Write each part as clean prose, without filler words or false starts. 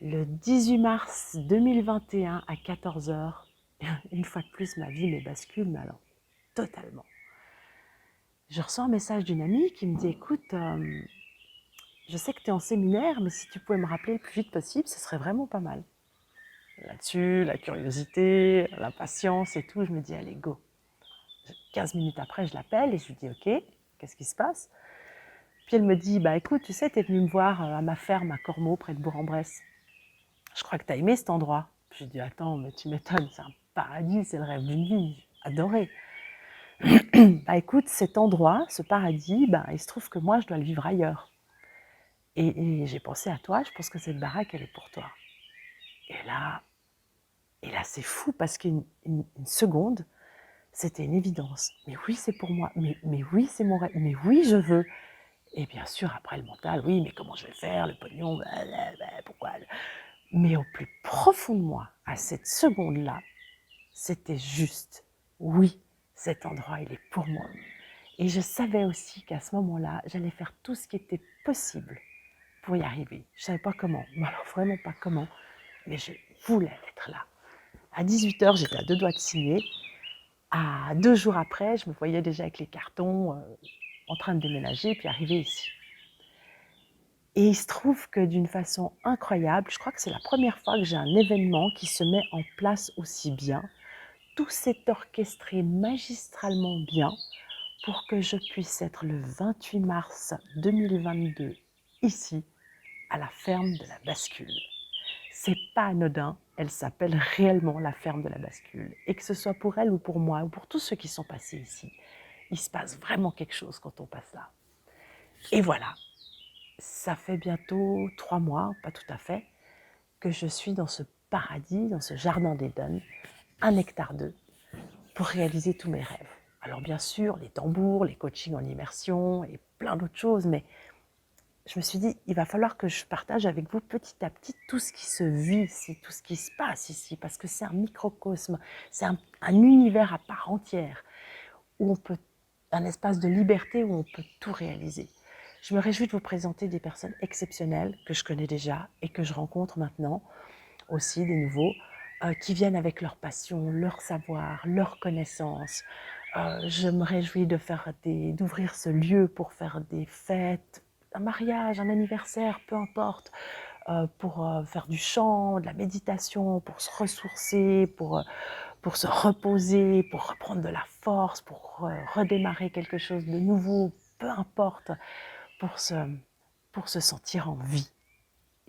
Le 18 mars 2021 à 14 heures, une fois de plus, ma vie me bascule, mais alors totalement. Je reçois un message d'une amie qui me dit « Écoute, je sais que tu es en séminaire, mais si tu pouvais me rappeler le plus vite possible, ce serait vraiment pas mal. » Là-dessus, la curiosité, l'impatience et tout, je me dis « Allez, go !» 15 minutes après, je l'appelle et je lui dis « Ok, qu'est-ce qui se passe ?» Puis elle me dit « Bah écoute, tu sais, tu es venue me voir à ma ferme à Cormeaux, près de Bourg-en-Bresse. Je crois que tu as aimé cet endroit. » Je lui dis « Attends, mais tu m'étonnes, c'est un paradis, c'est le rêve d'une vie, adoré. » Bah écoute, cet endroit, ce paradis, bah, il se trouve que moi, je dois le vivre ailleurs. Et j'ai pensé à toi, je pense que cette baraque, elle est pour toi. Et là, c'est fou parce qu'une seconde, c'était une évidence. Mais oui, c'est pour moi. Mais oui, c'est mon rêve. Mais oui, je veux. Et bien sûr, après le mental, oui, mais comment je vais faire, le pognon, pourquoi? Mais au plus profond de moi, à cette seconde-là, c'était juste, oui, cet endroit, il est pour moi. Et je savais aussi qu'à ce moment-là, j'allais faire tout ce qui était possible pour y arriver. Je ne savais pas comment, mais alors vraiment pas comment, mais je voulais être là. À 18 heures, j'étais à 2 doigts de signer. À 2 jours après, je me voyais déjà avec les cartons en train de déménager puis arriver ici. Et il se trouve que d'une façon incroyable, je crois que c'est la première fois que j'ai un événement qui se met en place aussi bien. Tout s'est orchestré magistralement bien pour que je puisse être le 28 mars 2022 ici, à la ferme de la Bascule. C'est pas anodin, elle s'appelle réellement la ferme de la Bascule. Et que ce soit pour elle ou pour moi ou pour tous ceux qui sont passés ici, il se passe vraiment quelque chose quand on passe là. Et voilà, ça fait bientôt 3 mois, pas tout à fait, que je suis dans ce paradis, dans ce jardin d'Éden, 1 hectare 2, pour réaliser tous mes rêves. Alors bien sûr, les tambours, les coachings en immersion et plein d'autres choses, mais je me suis dit, il va falloir que je partage avec vous petit à petit tout ce qui se vit ici, tout ce qui se passe ici, parce que c'est un microcosme, c'est un univers à part entière, où on peut, un espace de liberté où on peut tout réaliser. Je me réjouis de vous présenter des personnes exceptionnelles que je connais déjà et que je rencontre maintenant, aussi des nouveaux, qui viennent avec leur passion, leur savoir, leur connaissance. Je me réjouis d'ouvrir ce lieu pour faire des fêtes, un mariage, un anniversaire, peu importe, pour faire du chant, de la méditation, pour se ressourcer, pour se reposer, pour reprendre de la force, pour redémarrer quelque chose de nouveau, peu importe, pour se sentir en vie.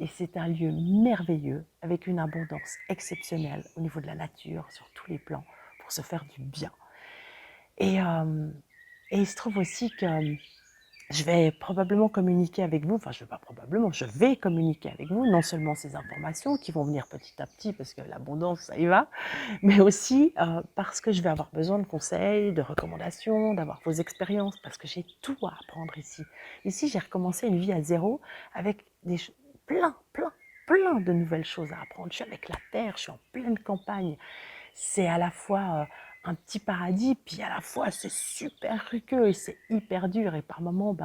Et c'est un lieu merveilleux, avec une abondance exceptionnelle au niveau de la nature, sur tous les plans, pour se faire du bien. Et il se trouve aussi que je vais probablement communiquer avec vous, enfin je vais communiquer avec vous, non seulement ces informations qui vont venir petit à petit, parce que l'abondance, ça y va, mais aussi parce que je vais avoir besoin de conseils, de recommandations, d'avoir vos expériences, parce que j'ai tout à apprendre ici. Ici, j'ai recommencé une vie à zéro avec plein de nouvelles choses à apprendre. Je suis avec la terre, je suis en pleine campagne. C'est à la fois un petit paradis, puis à la fois c'est super rugueux et c'est hyper dur. Et par moments,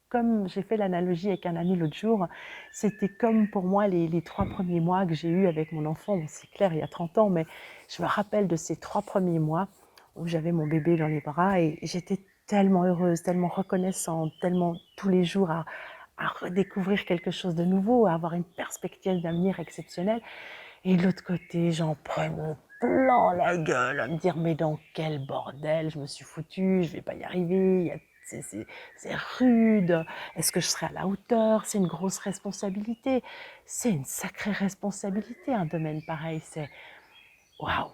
comme j'ai fait l'analogie avec un ami l'autre jour, c'était comme pour moi les 3 premiers mois que j'ai eus avec mon enfant. Bon, c'est clair, il y a 30 ans, mais je me rappelle de ces 3 premiers mois où j'avais mon bébé dans les bras et j'étais tellement heureuse, tellement reconnaissante, tellement tous les jours à redécouvrir quelque chose de nouveau, à avoir une perspective d'avenir exceptionnelle. Et de l'autre côté, j'en prenais plein la gueule, à me dire mais dans quel bordel je me suis foutue, je vais pas y arriver, c'est rude, est-ce que je serai à la hauteur? C'est une grosse responsabilité, c'est une sacrée responsabilité, un domaine pareil, c'est waouh!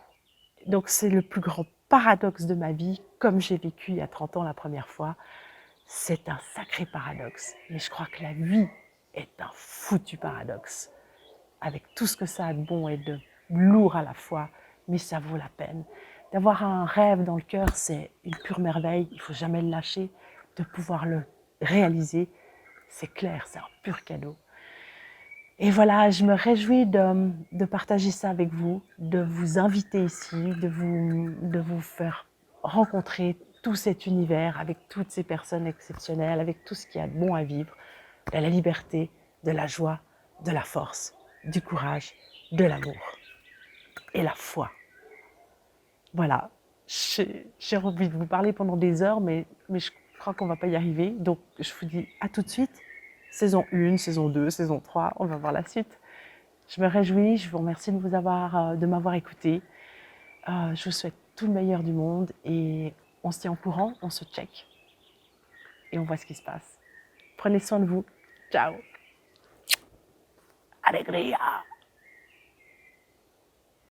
Donc c'est le plus grand paradoxe de ma vie, comme j'ai vécu il y a 30 ans la première fois, c'est un sacré paradoxe. Mais je crois que la vie est un foutu paradoxe, avec tout ce que ça a de bon et de lourd à la fois, mais ça vaut la peine. D'avoir un rêve dans le cœur, c'est une pure merveille, il ne faut jamais le lâcher, de pouvoir le réaliser, c'est clair, c'est un pur cadeau. Et voilà, je me réjouis de partager ça avec vous, de vous inviter ici, de vous faire rencontrer tout cet univers avec toutes ces personnes exceptionnelles, avec tout ce qu'il y a de bon à vivre, de la liberté, de la joie, de la force. du courage, de l'amour et la foi. Voilà, j'ai envie de vous parler pendant des heures, mais je crois qu'on ne va pas y arriver. Donc, je vous dis à tout de suite. Saison 1, saison 2, saison 3, on va voir la suite. Je me réjouis, je vous remercie de m'avoir écouté. Je vous souhaite tout le meilleur du monde et on se tient au courant, on se check et on voit ce qui se passe. Prenez soin de vous. Ciao. Alegria.